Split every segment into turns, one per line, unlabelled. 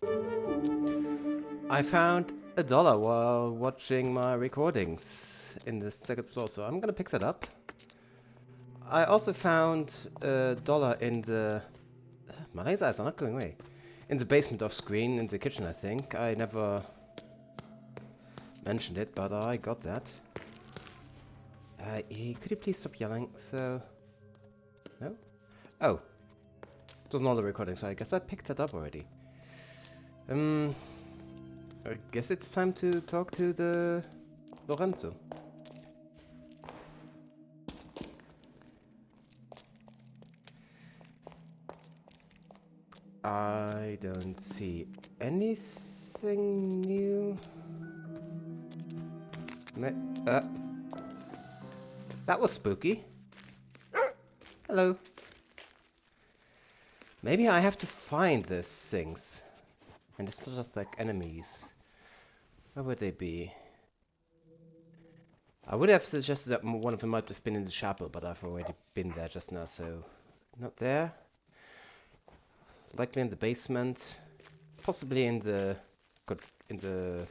I found $1 while watching my recordings in the second floor, so I'm gonna pick that up. I also found $1 in the... My laser eyes are not going away. In the basement off screen, in the kitchen, I think. I never mentioned it, but I got that. Could you please stop yelling? So... No? Oh. It was another recording, so I guess I picked that up already. I guess it's time to talk to the Lorenzo. I don't see anything new. That was spooky. Hello. Maybe I have to find these things. And it's not just like enemies. Where would they be? I would have suggested that one of them might have been in the chapel, but I've already been there just now, so... Not there. Likely in the basement. Possibly in the... the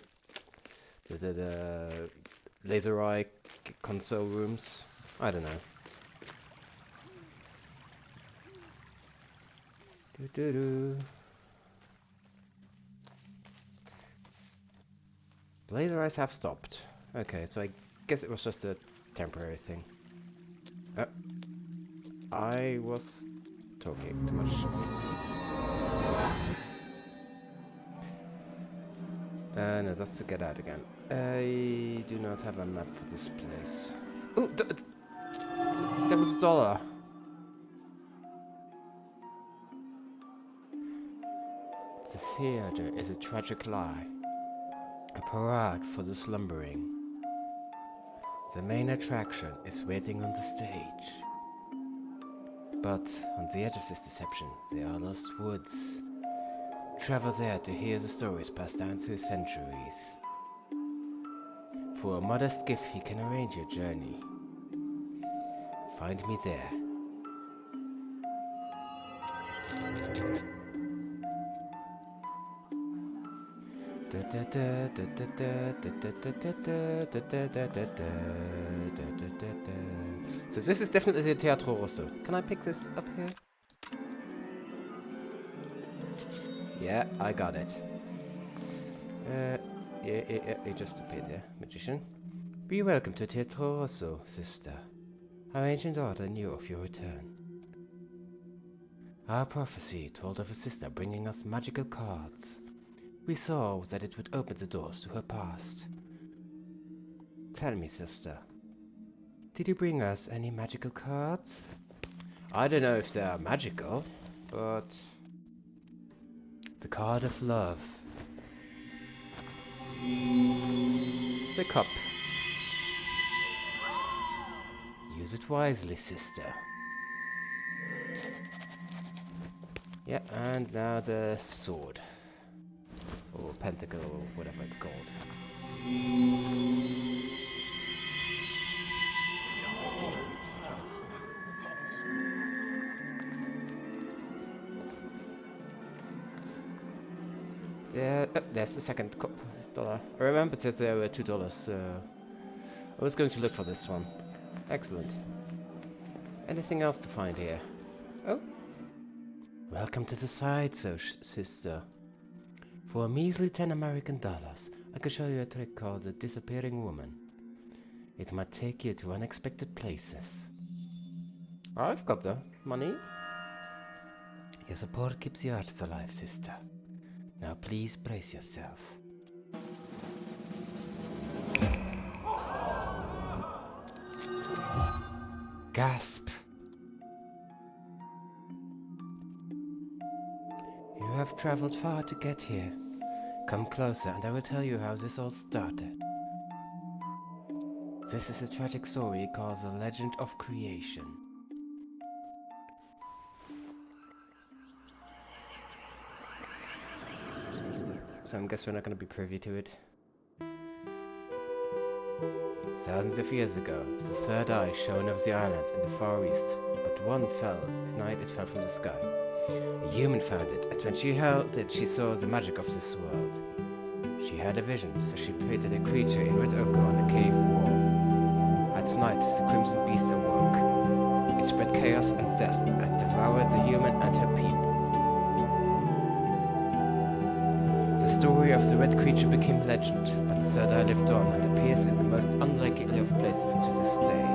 laser eye console rooms. I don't know. The laser eyes have stopped. Okay, so I guess it was just a temporary thing. I was talking too much. No, that's to get out again. I do not have a map for this place. Oh, there was $1. The theater is a tragic lie, a parade for the slumbering. The main attraction is waiting on the stage. But on the edge of this deception, there are lost woods. Travel there to hear the stories passed down through centuries. For a modest gift, he can arrange your journey. Find me there. So this is definitely the Teatro Rosso. Can I pick this up here? Yeah, I got it. It just appeared there, magician. Be welcome to Teatro Rosso, sister. Our ancient order knew of your return. Our prophecy told of a sister bringing us magical cards. We saw that it would open the doors to her past. Tell me, sister, did you bring us any magical cards? I don't know if they are magical, but... The card of love. The cup. Use it wisely, sister. Yeah, and now the sword. Or pentacle, or whatever it's called. There's the second $1. I remembered that there were $2, so I was going to look for this one. Excellent. Anything else to find here? Oh. Welcome to the side, sister. For a measly 10 American dollars, I can show you a trick called the Disappearing Woman. It might take you to unexpected places. I've got the money. Your support keeps the arts alive, sister. Now please brace yourself. Gasp! You have traveled far to get here. Come closer and I will tell you how this all started. This is a tragic story called the Legend of Creation. So I guess we're not going to be privy to it. Thousands of years ago, the third eye shone over the islands in the far east, but one night it fell from the sky. A human found it, and when she held it, she saw the magic of this world. She had a vision, so she painted a creature in red ochre on a cave wall. At night, the Crimson Beast awoke. It spread chaos and death, and devoured the human and her people. The story of the red creature became legend, but the third eye lived on and appears in the most unlikely of places to this day.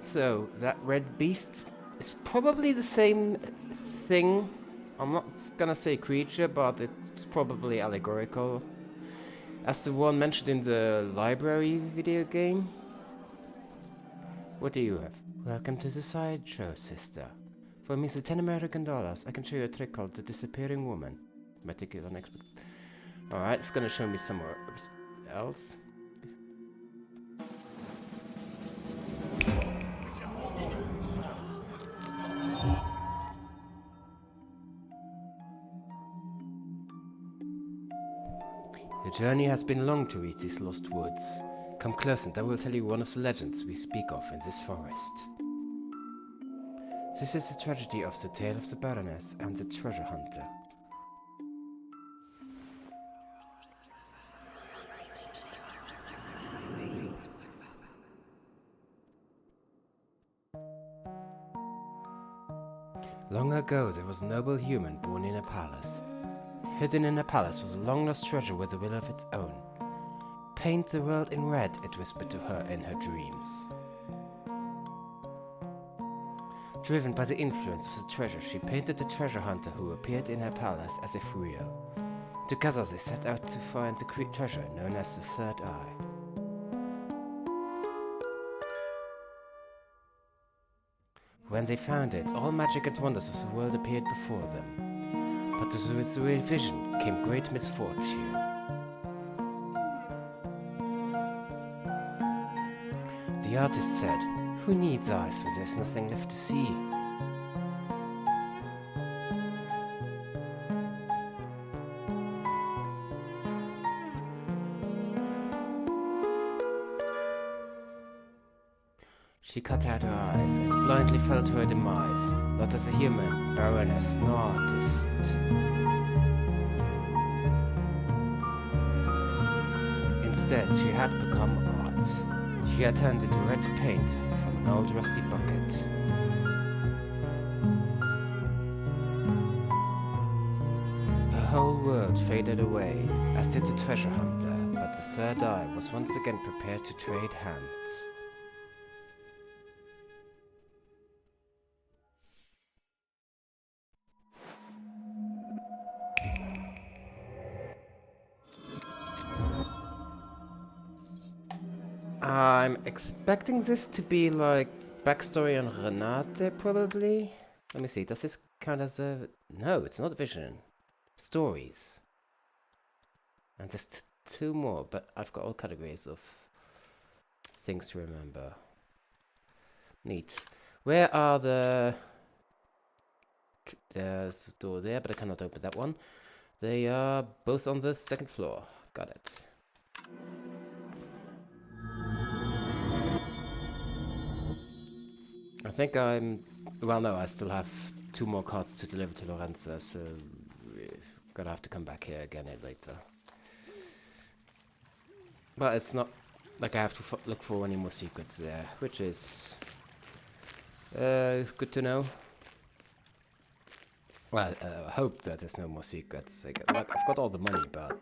So that red beast is probably the same thing. I'm not gonna say creature, but it's probably allegorical. As the one mentioned in the library video game. What do you have? Welcome to the sideshow, sister. For me, the $10 I can show you a trick called the disappearing woman. Might take it unexpected. Alright, it's gonna show me somewhere else. The journey has been long to reach these lost woods. Come close and I will tell you one of the legends we speak of in this forest. This is the tragedy of the tale of the Baroness and the treasure hunter. Long ago there was a noble human born in a palace. Hidden in a palace was a long-lost treasure with a will of its own. Paint the world in red, it whispered to her in her dreams. Driven by the influence of the treasure, she painted the treasure hunter who appeared in her palace as if real. Together they set out to find the treasure known as the Third Eye. When they found it, all magic and wonders of the world appeared before them. But with the revision came great misfortune. The artist said, "Who needs eyes when there's nothing left to see?" She cut out her eyes and blindly fell to her demise, not as a human, baroness, nor artist. Instead, she had become art. She had turned into red paint from an old rusty bucket. Her whole world faded away, as did the treasure hunter, but the third eye was once again prepared to trade hands. I'm expecting this to be like backstory on Renate, probably. Let me see, does this count as a... No, it's not vision. Stories. And there's two more, but I've got all categories of things to remember. Neat. Where are the... There's a door there, but I cannot open that one. They are both on the second floor. Got it. I think I'm... Well, no, I still have 2 more cards to deliver to Lorenza, so... Gonna have to come back here again later. But it's not like I have to look for any more secrets there, which is... good to know. Well, I hope that there's no more secrets. Like, I've got all the money, but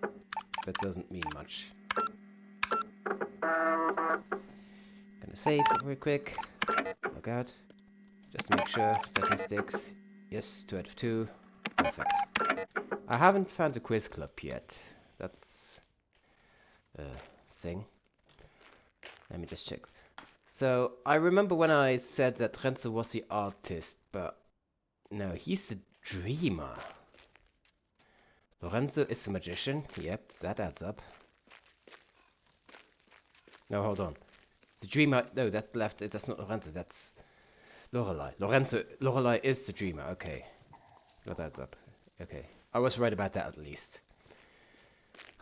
that doesn't mean much. Gonna save real quick. Log out. Just to make sure. Statistics. Yes, 2 out of 2. Perfect. I haven't found the quiz club yet. That's a thing. Let me just check. So, I remember when I said that Renzo was the artist, but no, he's the dreamer. Lorenzo is the magician. Yep, that adds up. No, hold on. The dreamer. No, that left. That's not Lorenzo. That's Lorelei. Lorelei is the dreamer. Okay, got that up. Okay, I was right about that at least.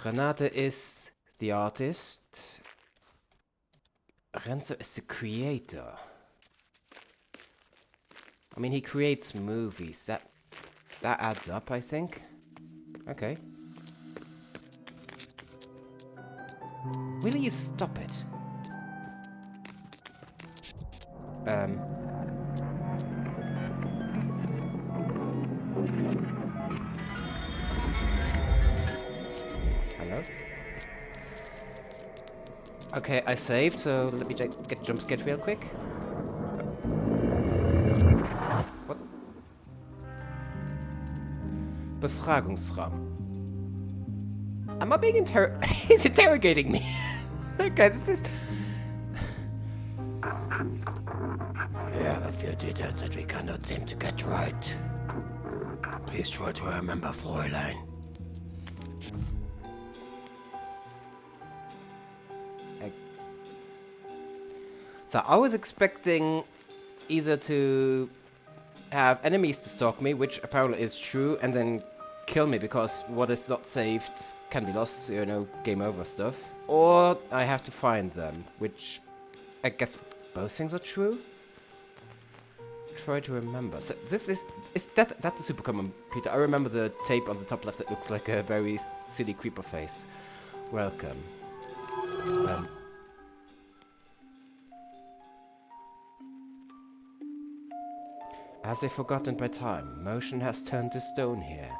Renate is the artist. Renzo is the creator. I mean, he creates movies. That adds up, I think. Okay. Will you stop it? Hello? Okay, I saved, so let me get jump scared real quick. What? Befragungsraum. Am I being He's interrogating me. Okay, this is... Yeah, a few details that we cannot seem to get right. Please try to remember, Fräulein. So I was expecting either to have enemies to stalk me, which apparently is true, and then kill me because what is not saved can be lost, you know, game over stuff. Or I have to find them, which I guess both things are true. Try to remember. So this is that's a super common computer. I remember the tape on the top left that looks like a very silly creeper face. Welcome. As if forgotten by time, motion has turned to stone here.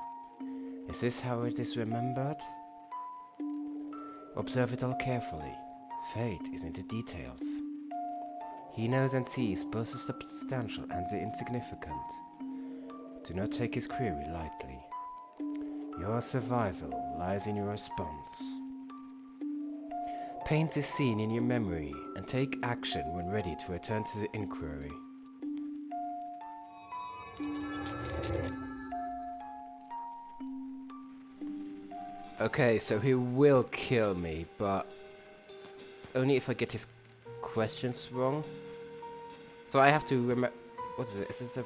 Is this how it is remembered? Observe it all carefully. Fate is in the details. He knows and sees both the substantial and the insignificant. Do not take his query lightly. Your survival lies in your response. Paint this scene in your memory and take action when ready to return to the inquiry. Okay, so he will kill me, but only if I get his questions wrong. So I have to remember. What is it? Is it a...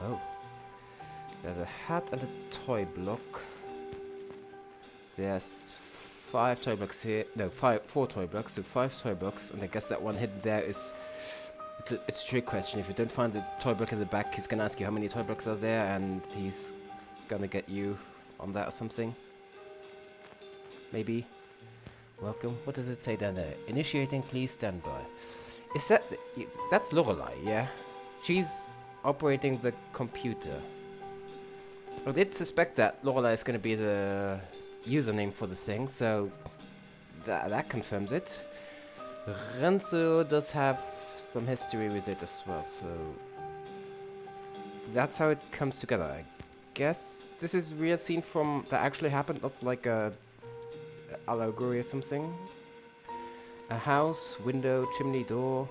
Oh. There's a hat and a toy block. There's 5 toy blocks here. No, 4 toy blocks, so 5 toy blocks, and I guess that one hidden there is... It's a trick question. If you don't find the toy block in the back, he's gonna ask you how many toy blocks are there, and he's gonna get you on that or something. Maybe. Welcome. What does it say down there? Initiating, please stand by. Is that... That's Lorelei, yeah? She's operating the computer. I did suspect that Lorelei is going to be the username for the thing, so that confirms it. Renzo does have some history with it as well, so that's how it comes together. I guess this is a real scene from that actually happened, not like a allegory or something. A house, window, chimney, door,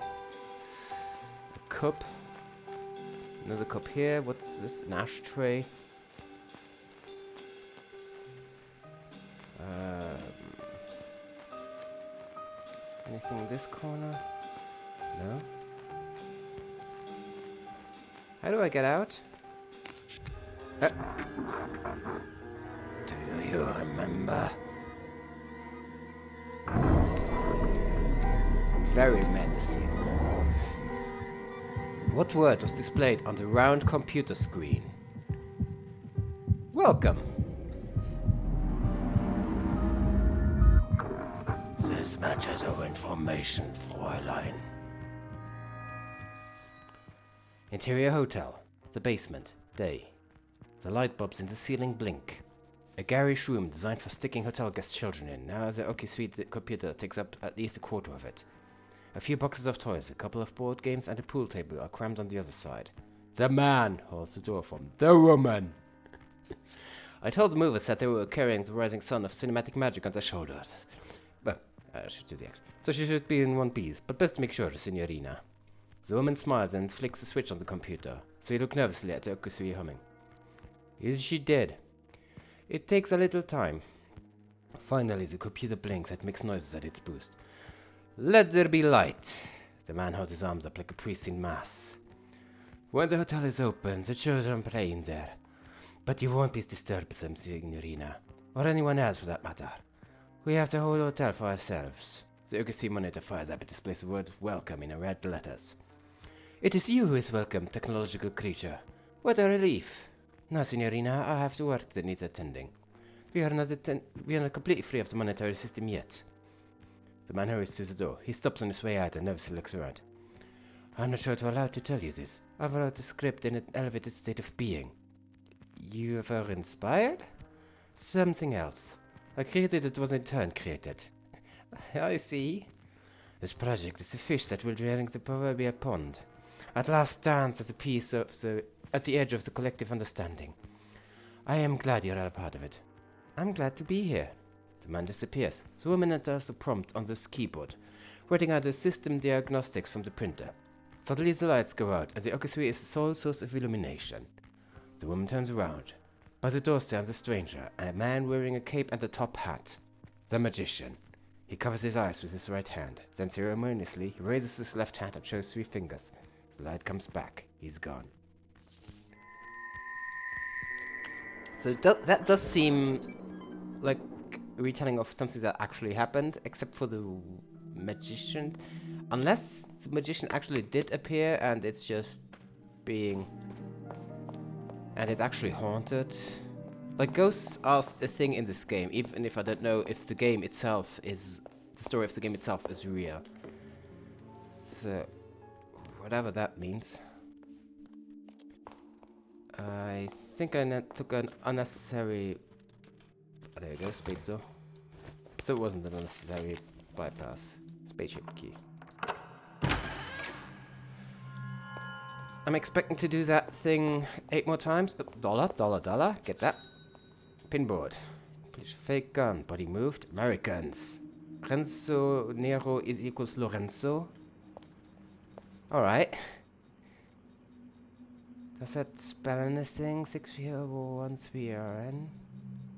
a cup, another cup here. What's this? An ashtray. Anything in this corner? No. How do I get out? Do you remember? Very menacing. What word was displayed on the round computer screen? Welcome. This matches our information, Fräulein. Interior hotel. The basement. Day. The light bulbs in the ceiling blink. A garish room designed for sticking hotel guest children in. Now the Oki Suite computer takes up at least a quarter of it. A few boxes of toys, a couple of board games, and a pool table are crammed on the other side. The man holds the door from the woman. I told the movers that they were carrying the rising sun of cinematic magic on their shoulders. Well, I should do the act. So she should be in one piece, but best make sure, Signorina. The woman smiles and flicks a switch on the computer. They look nervously at the Okusui humming. Is she dead? It takes a little time. Finally, the computer blinks and makes noises at its boost. Let there be light. The man held his arms up like a priest in mass. When the hotel is open, the children play in there. But you won't be disturbed with them, Signorina. Or anyone else for that matter. We have the whole hotel for ourselves. The OKC monitor fires up and displays the word welcome in red letters. It is you who is welcome, technological creature. What a relief. Now, Signorina, I have to work that needs attending. We are not completely free of the monetary system yet. The man hurries to the door. He stops on his way out and nervously looks around. I'm not sure to allow to tell you this. I wrote the script in an elevated state of being. You were inspired? Something else. I created it was in turn created. I see. This project is the fish that will drink the proverbial pond. At last stands at the edge of the collective understanding. I am glad you're a part of it. I'm glad to be here. The man disappears. The woman enters a prompt on the keyboard, reading out the system diagnostics from the printer. Suddenly the lights go out, and the orchestra is the sole source of illumination. The woman turns around. By the door stands a stranger, a man wearing a cape and a top hat. The magician. He covers his eyes with his right hand. Then ceremoniously, he raises his left hand and shows 3 fingers. The light comes back. He's gone. So that does seem like a retelling of something that actually happened, except for the magician. Unless the magician actually did appear and it's just being... and it's actually haunted. Like, ghosts are a thing in this game, even if I don't know if the game itself is... the story of the game itself is real. So, whatever that means. I think I took an unnecessary... oh, there we go, space door. So it wasn't an unnecessary bypass. Spaceship key. I'm expecting to do that thing 8 more times. $, $, get that. Pinboard. Fake gun. Body moved. Americans. Renzo Nero is equals Lorenzo. Alright. Does that spell anything? 64013RN.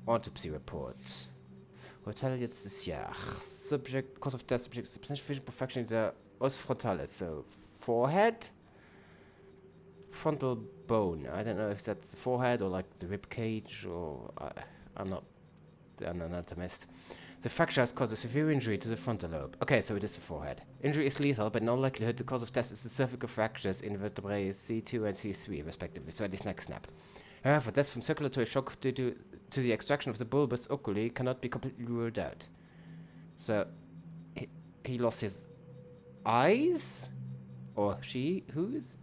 Autopsy reports. Hotel letztes Jahr. Subject, cause of death, subject, substantial vision perfection der os frontalis. So, forehead? Frontal bone. I don't know if that's forehead or like the rib cage or... I'm not an anatomist. The fracture has caused a severe injury to the frontal lobe. Okay, so it is the forehead. Injury is lethal, but in all likelihood the cause of death is the cervical fractures in vertebrae C2 and C3 respectively, so his neck snapped. However, death from circulatory shock due to the extraction of the bulbus oculi cannot be completely ruled out. So, he lost his eyes? Or she? Whose?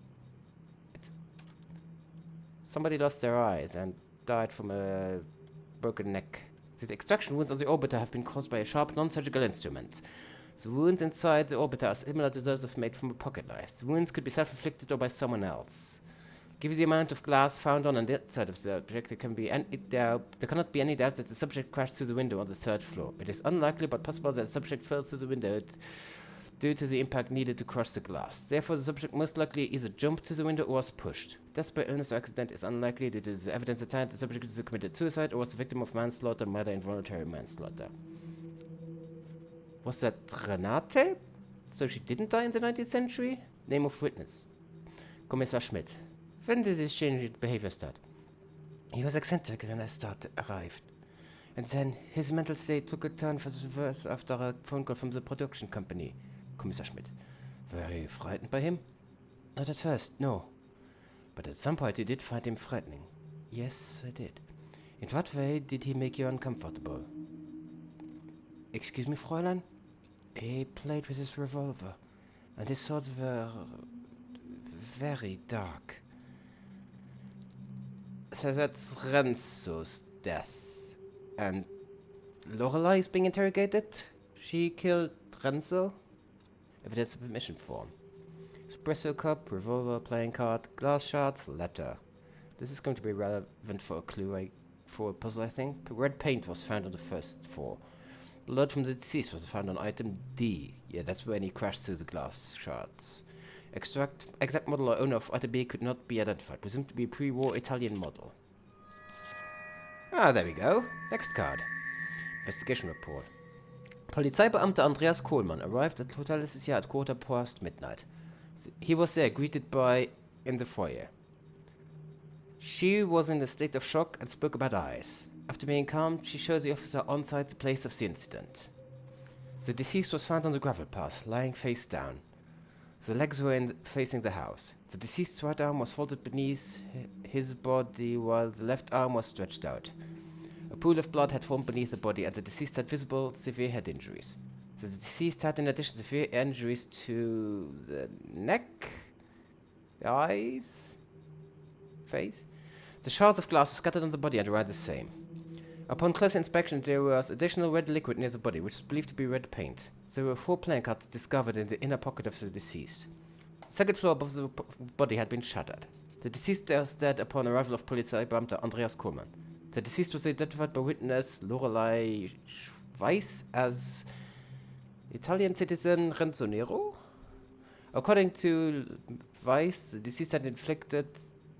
Somebody lost their eyes and died from a broken neck. The extraction wounds on the orbiter have been caused by a sharp non-surgical instrument. The wounds inside the orbiter are similar to those made from a pocket knife. The wounds could be self-inflicted or by someone else. Given the amount of glass found on the outside of the object, there cannot be any doubt that the subject crashed through the window on the 3rd floor. It is unlikely but possible that the subject fell through the window due to the impact needed to crush the glass. Therefore, the subject most likely either jumped to the window or was pushed. Death by illness or accident is unlikely due to the evidence at hand the subject either committed suicide or was the victim of manslaughter, murder, involuntary manslaughter. Was that Renate? So she didn't die in the 19th century? Name of witness. Kommissar Schmidt. When did this change in behavior start? He was eccentric when I arrived. And then his mental state took a turn for the worse after a phone call from the production company. Kommissar Schmidt. Were you frightened by him? Not at first, no. But at some point you did find him frightening. Yes, I did. In what way did he make you uncomfortable? Excuse me, Fräulein? He played with his revolver, and his thoughts were very dark. So that's Renzo's death. And Lorelei is being interrogated? She killed Renzo? Evidence of permission form. Espresso cup, revolver, playing card, glass shards, letter. This is going to be relevant for a clue, for a puzzle, I think. Red paint was found on the 1st floor. Blood from the deceased was found on item D. Yeah, that's when he crashed through the glass shards. Exact model or owner of item B could not be identified. Presumed to be a pre-war Italian model. Ah, there we go. Next card. Investigation report. Polizeibeamter Andreas Kohlmann arrived at Hotel Leicester at midnight. He was there, greeted by in the foyer. She was in a state of shock and spoke about eyes. After being calmed, she showed the officer on site the place of the incident. The deceased was found on the gravel path, lying face down. The legs were facing the house. The deceased's right arm was folded beneath his body while the left arm was stretched out. A pool of blood had formed beneath the body and the deceased had visible severe head injuries. The deceased had in addition severe injuries to the neck, the eyes, face. The shards of glass were scattered on the body and were the same. Upon closer inspection, there was additional red liquid near the body, which is believed to be red paint. There were 4 playing cards discovered in the inner pocket of the deceased. The second floor above the body had been shattered. The deceased was dead upon arrival of Polizeibeamter Andreas Kohlmann. The deceased was identified by witness Lorelei as Italian citizen Renzo Nero. According to Weiss, the deceased had inflicted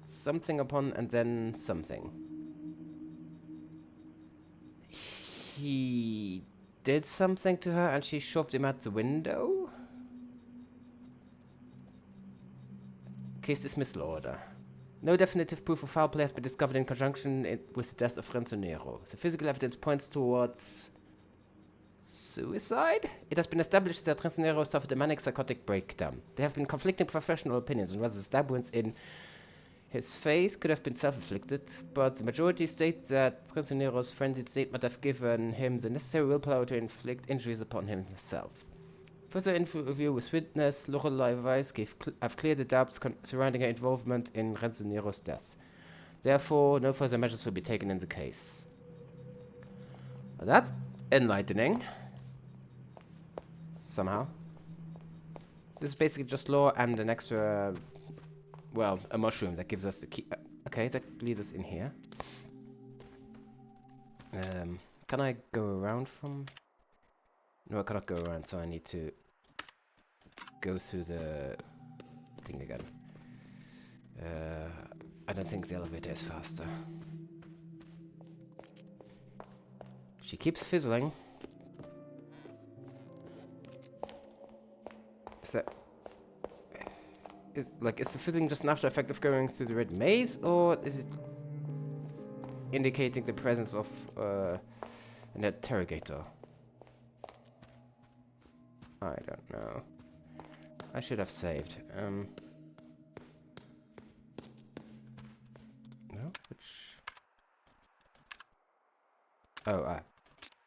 something upon and then something. He did something to her and she shoved him out the window? Case dismissal order. No definitive proof of foul play has been discovered in conjunction with the death of Renzo Nero. The physical evidence points towards suicide? It has been established that Renzo Nero suffered a manic psychotic breakdown. There have been conflicting professional opinions on whether the stab wounds in his face could have been self-inflicted, but the majority state that Renzo Nero's frenzied state might have given him the necessary willpower to inflict injuries upon himself. Further interview with witness Lorelei Weiss have cleared the doubts surrounding her involvement in Renzo Nero's death. Therefore, no further measures will be taken in the case. Well, that's enlightening. Somehow. This is basically just lore and an extra, well, a mushroom that gives us the key. Okay, that leads us in here. Can I go around from... No, I cannot go around, so I need to go through the thing again. I don't think the elevator is faster. She keeps fizzling. Is the fizzling just an after effect of going through the red maze, or is it indicating the presence of an interrogator? I don't know. I should have saved. No? Which... Oh, I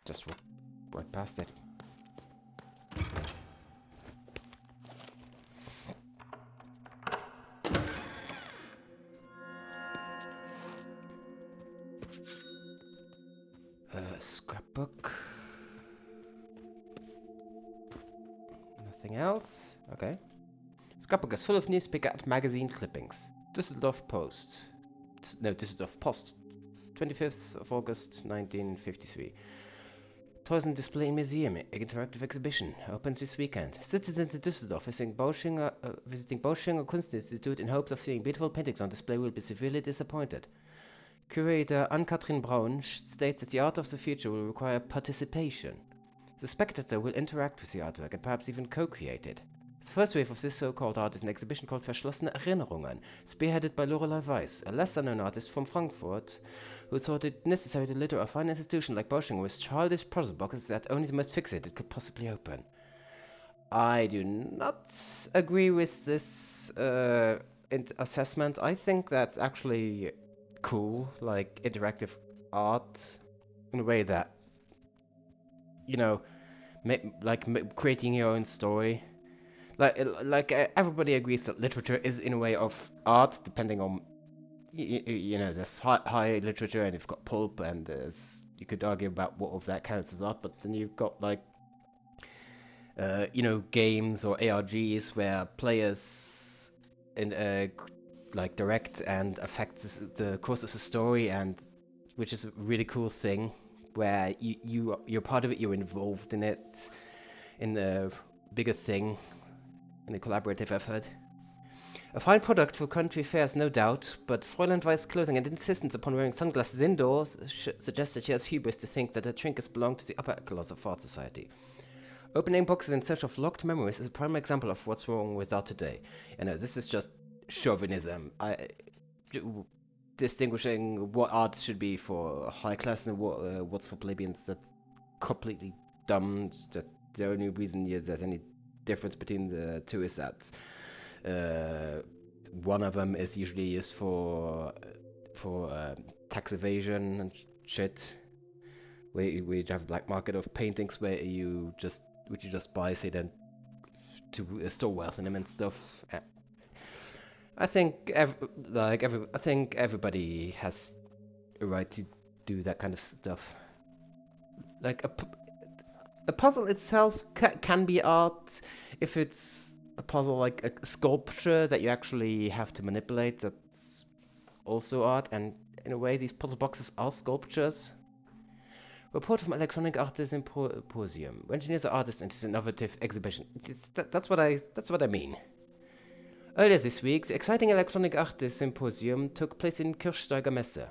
just walked right past it. Scrapbook. Nothing else? Okay. Scrapbook is full of newspaper and magazine clippings. Düsseldorf Post. No, Düsseldorf Post. 25th of August, 1953. Toys and Display Museum, interactive exhibition, opens this weekend. Citizens in Düsseldorf visiting Bauschinger Kunstinstitute in hopes of seeing beautiful paintings on display will be severely disappointed. Curator Ann-Kathrin Braun states that the art of the future will require participation. The spectator will interact with the artwork and perhaps even co-create it. The first wave of this so-called art is an exhibition called Verschlossene Erinnerungen, spearheaded by Lorelei Weiss, a lesser-known artist from Frankfurt, who thought it necessary to litter a fine institution like Bauschinger with childish puzzle boxes that only the most fixated could possibly open. I do not agree with this assessment. I think that's actually cool, like interactive art, in a way that, you know, creating your own story. Like everybody agrees that literature is in a way of art, depending on, you know, there's high literature and you've got pulp, and there's, you could argue about what of that counts as art, but then you've got like, you know, games or ARGs where players like direct and affect the course of the story, and which is a really cool thing, where you're part of it, you're involved in it, in the bigger thing, in a collaborative effort. A fine product for country fairs, no doubt, but Fräulein Weiss' clothing and insistence upon wearing sunglasses indoors suggests that she has hubris to think that her trinkets belong to the upper class of art society. Opening boxes in search of locked memories is a prime example of what's wrong with art today. You know, this is just chauvinism. Distinguishing what art should be for high class and what's for plebeians, that's completely dumb. That's the only reason there's any difference between the two is that one of them is usually used for tax evasion and shit. Where you have a black market of paintings where you just buy, say, then to store wealth in them and stuff. I think I think everybody has a right to do that kind of stuff. Like a puzzle itself can be art if it's a puzzle like a sculpture that you actually have to manipulate. That's also art, and in a way, these puzzle boxes are sculptures. Report from Electronic Arts Symposium. Engineers are artists in this innovative exhibition. That's what I mean. Earlier this week, the exciting Electronic Arts Symposium took place in Kirchsteiger Messe.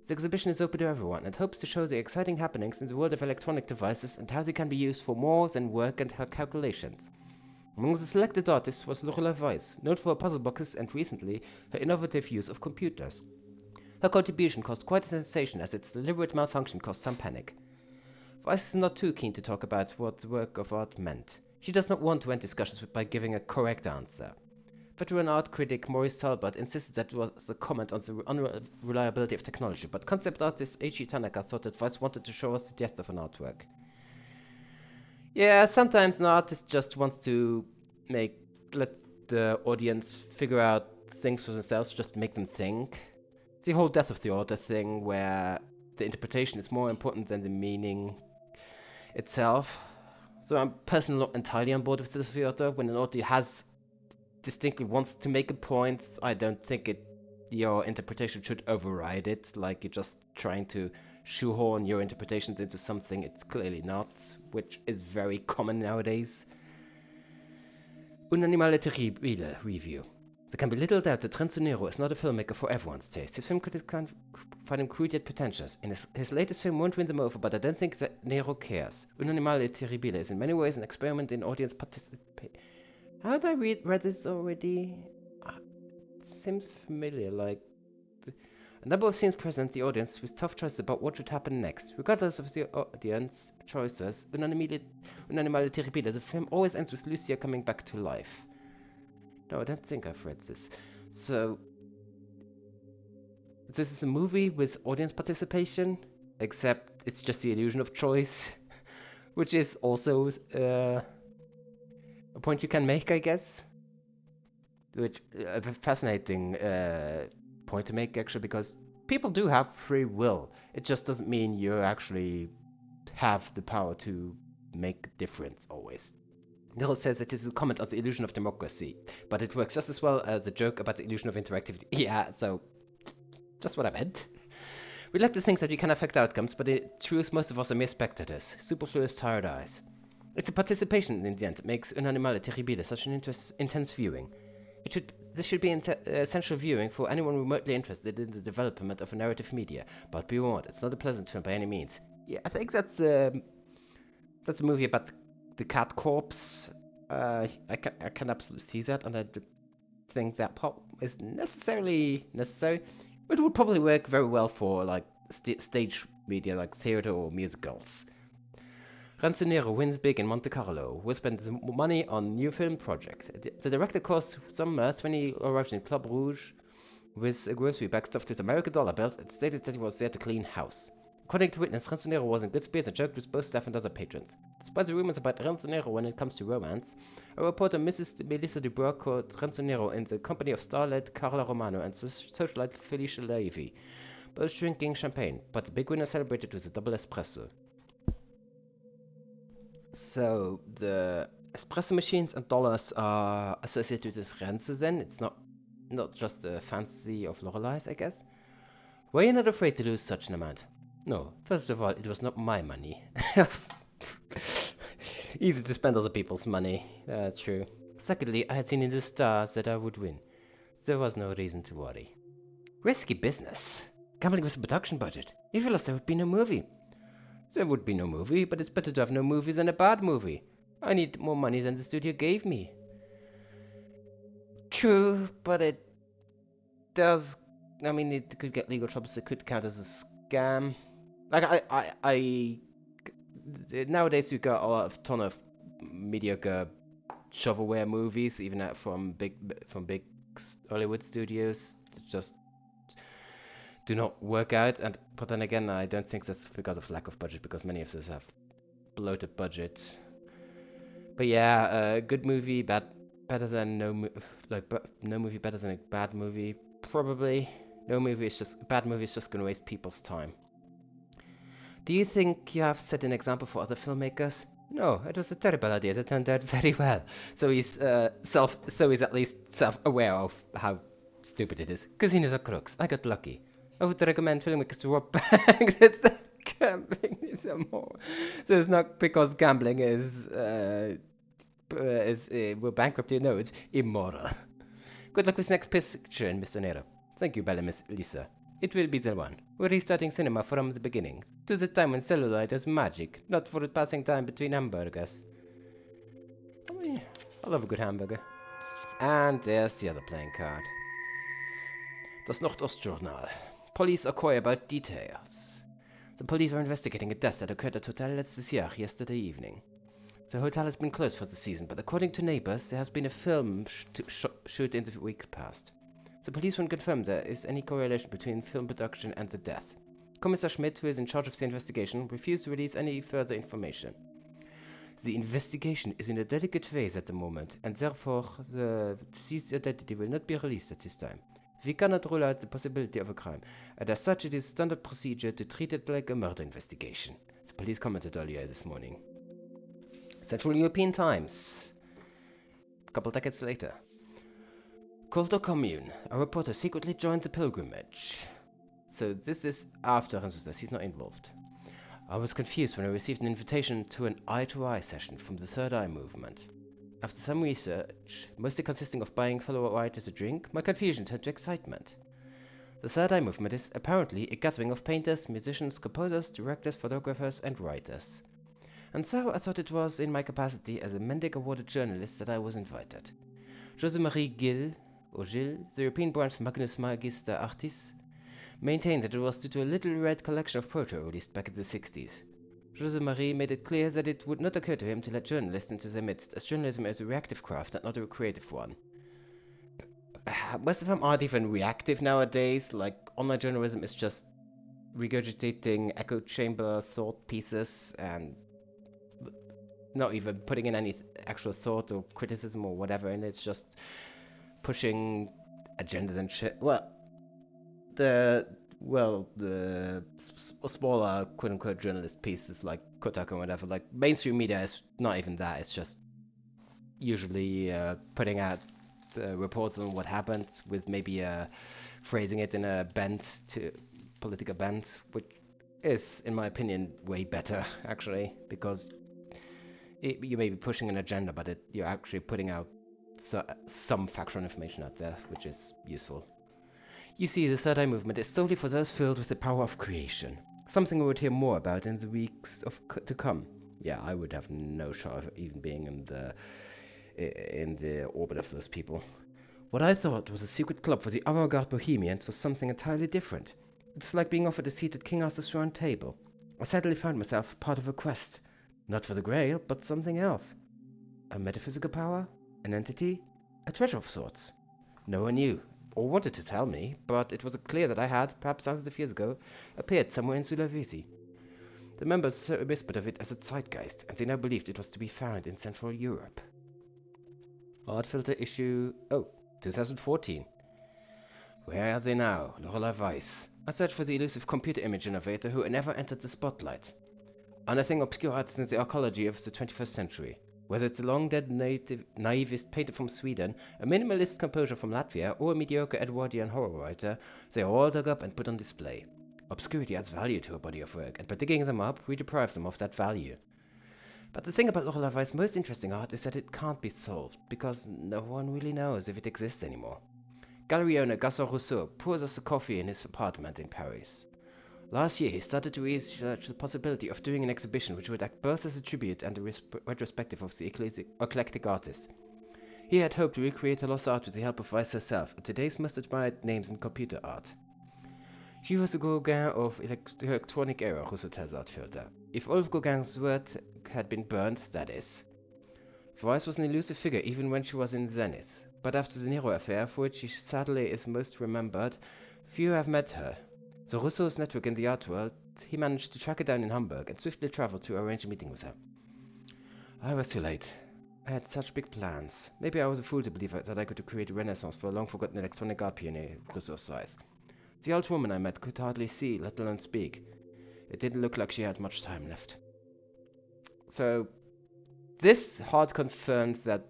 The exhibition is open to everyone and hopes to show the exciting happenings in the world of electronic devices and how they can be used for more than work and calculations. Among the selected artists was Lorelei, known for her puzzle boxes and recently her innovative use of computers. Her contribution caused quite a sensation as its deliberate malfunction caused some panic. Weiss is not too keen to talk about what the work of art meant. She does not want to end discussions by giving a correct answer. Veteran art critic Maurice Talbot insisted that it was a comment on the unreliability of technology, but concept artist Eiichi Tanaka thought that Weiss wanted to show us the death of an artwork. Yeah, sometimes an artist just wants to let the audience figure out things for themselves, just make them think. The whole death of the author thing, where the interpretation is more important than the meaning itself. So I'm personally not entirely on board with this theater. When an author distinctly wants to make a point, I don't think your interpretation should override it, like you're just trying to shoehorn your interpretations into something it's clearly not, which is very common nowadays. Un animale terribile review. There can be little doubt that Renzo Nero is not a filmmaker for everyone's taste. His film critics can find him crude yet pretentious. His latest film won't win them over, but I don't think that Nero cares. Un animale terribile is in many ways an experiment in audience participation. How did I read this already? It seems familiar, like... A number of scenes present the audience with tough choices about what should happen next. Regardless of the audience choices, Un animale terribile, the film always ends with Lucia coming back to life. No, I don't think I've read this. So, this is a movie with audience participation, except it's just the illusion of choice, which is also a point you can make, I guess. Which a fascinating point to make, actually, because people do have free will. It just doesn't mean you actually have the power to make a difference always. Nero says it is a comment on the illusion of democracy, but it works just as well as a joke about the illusion of interactivity. Yeah, so just what I meant. We like to think that we can affect outcomes, but in truth, most of us are mere spectators, superfluous tired eyes. It's a participation in the end that makes Un animale terribile such an intense viewing. This should be essential viewing for anyone remotely interested in the development of a narrative media, but be warned, it's not a pleasant film by any means. Yeah, I think that's a movie about the cat corpse. I can absolutely see that, and I think that part is necessarily necessary. It would probably work very well for like stage media, like theater or musicals. Renzo Nero wins big in Monte Carlo. Will spend money on new film project. The director caused some mirth when he arrived in Club Rouge with a grocery bag stuffed with American dollar bills and stated that he was there to clean house. According to witness, Renzo Nero was in good spirits and joked with both staff and other patrons. Despite the rumors about Renzo Nero when it comes to romance, a reporter Mrs. Melissa Dubois called Renzo Nero in the company of starlet Carla Romano and socialite Felicia Levy, both drinking champagne, but the big winner celebrated with a double espresso. So, the espresso machines and dollars are associated with Renzo then? It's not just a fantasy of Lorelei's, I guess? Were you not afraid to lose such an amount? No, first of all, it was not my money. Easy to spend other people's money, that's true. Secondly, I had seen in the stars that I would win. There was no reason to worry. Risky business. Gambling with a production budget. You realize there would be no movie. There would be no movie, but it's better to have no movie than a bad movie. I need more money than the studio gave me. True, but it does. I mean, it could get legal troubles. It could count as a scam. Like nowadays you got a lot of ton of mediocre shovelware movies, even from big Hollywood studios, that just do not work out. But then again, I don't think that's because of lack of budget, because many of those have bloated budgets. But yeah, good movie, better than no movie better than a bad movie, probably. Bad movie is just gonna waste people's time. Do you think you have set an example for other filmmakers? No, it was a terrible idea that turned out very well. So he's at least self-aware of how stupid it is. Casinos are crooks. I got lucky. I would recommend filmmakers to rob banks. It's not gambling is more. So it's not because gambling will bankrupt you. No, it's immoral. Good luck with next picture, Mr. Nero. Thank you, Bella Miss Lisa. It will be the one. We're restarting cinema from the beginning, to the time when celluloid was magic, not for passing time between hamburgers. I love a good hamburger. And there's the other playing card. Das Nordostjournal. Police inquire about details. The police are investigating a death that occurred at Hotel Letztes Jahr yesterday evening. The hotel has been closed for the season, but according to neighbors, there has been a film shoot in the weeks past. The police won't confirm there is any correlation between film production and the death. Kommissar Schmidt, who is in charge of the investigation, refused to release any further information. The investigation is in a delicate phase at the moment, and therefore the deceased's identity will not be released at this time. We cannot rule out the possibility of a crime, and as such it is standard procedure to treat it like a murder investigation, the police commented earlier this morning. Central European Times. A couple decades later. Cult or commune. A reporter secretly joined the pilgrimage. So this is after Ransus. He's not involved. I was confused when I received an invitation to an eye-to-eye session from the Third Eye movement. After some research, mostly consisting of buying fellow writers a drink, my confusion turned to excitement. The Third Eye movement is apparently a gathering of painters, musicians, composers, directors, photographers, and writers. And so I thought it was in my capacity as a Mendic awarded journalist that I was invited. José-Marie Gilles, the European branch Magnus Magister Artis, maintained that it was due to a little red collection of proto released back in the 60s. José-Marie made it clear that it would not occur to him to let journalists into their midst, as journalism is a reactive craft and not a creative one. Most of them aren't even reactive nowadays. Like, online journalism is just regurgitating echo chamber thought pieces and not even putting in any actual thought or criticism or whatever, and it's just pushing agendas and shit. The smaller quote-unquote journalist pieces like Kotaku and whatever, like mainstream media is not even that. It's just usually putting out reports on what happened with maybe phrasing it in a political bent, which is, in my opinion, way better actually, because you may be pushing an agenda, but you're actually putting out some factual information out there, which is useful. You see, the Third Eye movement is solely for those filled with the power of creation, something we would hear more about in the weeks to come. Yeah, I would have no shot of even being in the orbit of those people. What I thought was a secret club for the avant-garde bohemians was something entirely different. It's like being offered a seat at King Arthur's round table. I suddenly found myself part of a quest. Not for the Grail, but something else. A metaphysical power? An entity? A treasure of sorts? No one knew, or wanted to tell me, but it was clear that I had, perhaps thousands of years ago, appeared somewhere in Sulawesi. The members whispered of it as a zeitgeist, and they now believed it was to be found in Central Europe. Art Filter issue... 2014. Where are they now? Lorelei Weiss. I searched for the elusive computer image innovator who never entered the spotlight. Anything obscure in the archaeology of the 21st century. Whether it's a long-dead naivist painter from Sweden, a minimalist composer from Latvia, or a mediocre Edwardian horror writer, they are all dug up and put on display. Obscurity adds value to a body of work, and by digging them up, we deprive them of that value. But the thing about Lorelei Weiss' most interesting art is that it can't be solved, because no one really knows if it exists anymore. Gallery owner Gaston Rousseau pours us a coffee in his apartment in Paris. Last year, he started to research the possibility of doing an exhibition which would act both as a tribute and a retrospective of the eclectic artist. He had hoped to recreate her lost art with the help of Weiss herself, today's most admired names in computer art. She was a Gauguin of the electronic era, Rousseau tells Artfilter. If all of Gauguin's work had been burned, that is. Weiss was an elusive figure even when she was in zenith, but after the Nero affair, for which she sadly is most remembered, few have met her. So Rousseau's network in the art world, he managed to track her down in Hamburg and swiftly traveled to arrange a meeting with her. I was too late. I had such big plans. Maybe I was a fool to believe that I could create a renaissance for a long-forgotten electronic art pioneer Rousseau's size. The old woman I met could hardly see, let alone speak. It didn't look like she had much time left. So, this hard confirms that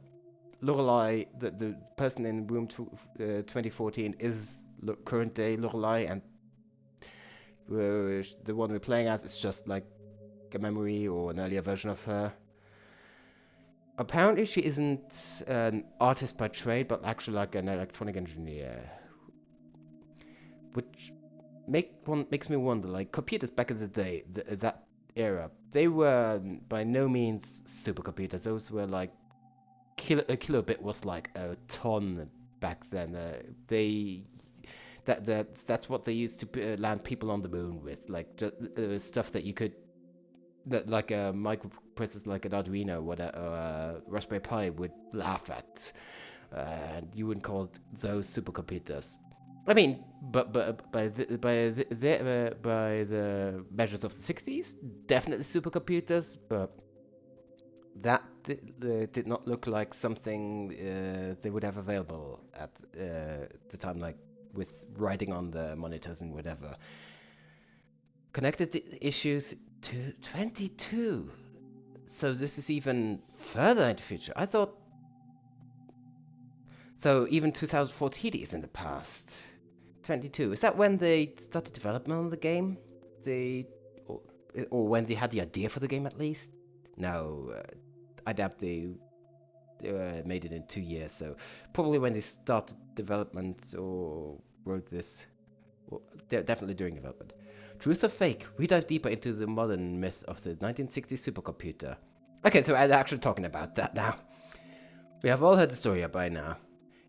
Lorelei, the person in room 2014, is current day Lorelei, and the one we're playing as is just like a memory or an earlier version of her. Apparently she isn't an artist by trade, but actually like an electronic engineer. Which makes me wonder, like, computers back in the day, that era, they were by no means supercomputers. Those were like, a kilobit was like a ton back then. That's what they used to land people on the moon with, like just, stuff that you could, that like a microprocessor like an Arduino, whatever, Raspberry Pi would laugh at, and you wouldn't call those supercomputers. I mean, but by the measures of the 60s, definitely supercomputers, but that did not look like something they would have available at the time, like with writing on the monitors and whatever. Connected issues to 22. So this is even further into the future. I thought... So even 2014 is in the past. 22. Is that when they started development on the game? Or when they had the idea for the game at least? No, I doubt they made it in 2 years, so probably when they started development or wrote this. Well, definitely during development. Truth or fake? We dive deeper into the modern myth of the 1960s supercomputer. Okay, so I'm actually talking about that now. We have all heard the story by now.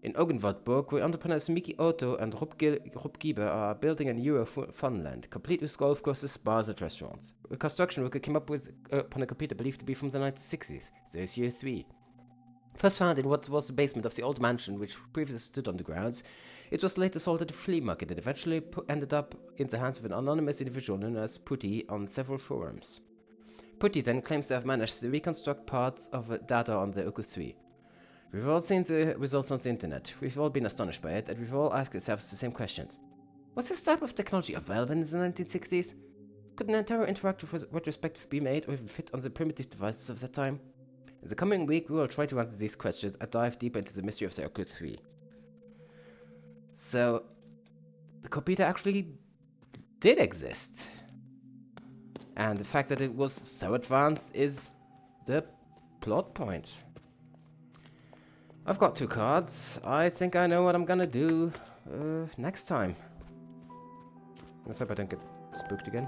In Ogenwaldburg, where entrepreneurs Miki Otto and Rob Gieber are building a Euro funland, complete with golf courses, bars, and restaurants. A construction worker came up with upon a computer believed to be from the 1960s. There's year 3. First found in what was the basement of the old mansion which previously stood on the grounds, it was later sold at a flea market and eventually ended up in the hands of an anonymous individual known as Putty on several forums. Putty then claims to have managed to reconstruct parts of data on the Oku 3. We've all seen the results on the internet, we've all been astonished by it, and we've all asked ourselves the same questions. Was this type of technology available in the 1960s? Could an entire interactive retrospective be made or even fit on the primitive devices of that time? In the coming week, we will try to answer these questions and dive deeper into the mystery of the Oku 3. So, the computer actually did exist. And the fact that it was so advanced is the plot point. I've got 2 cards. I think I know what I'm gonna do next time. Let's hope I don't get spooked again.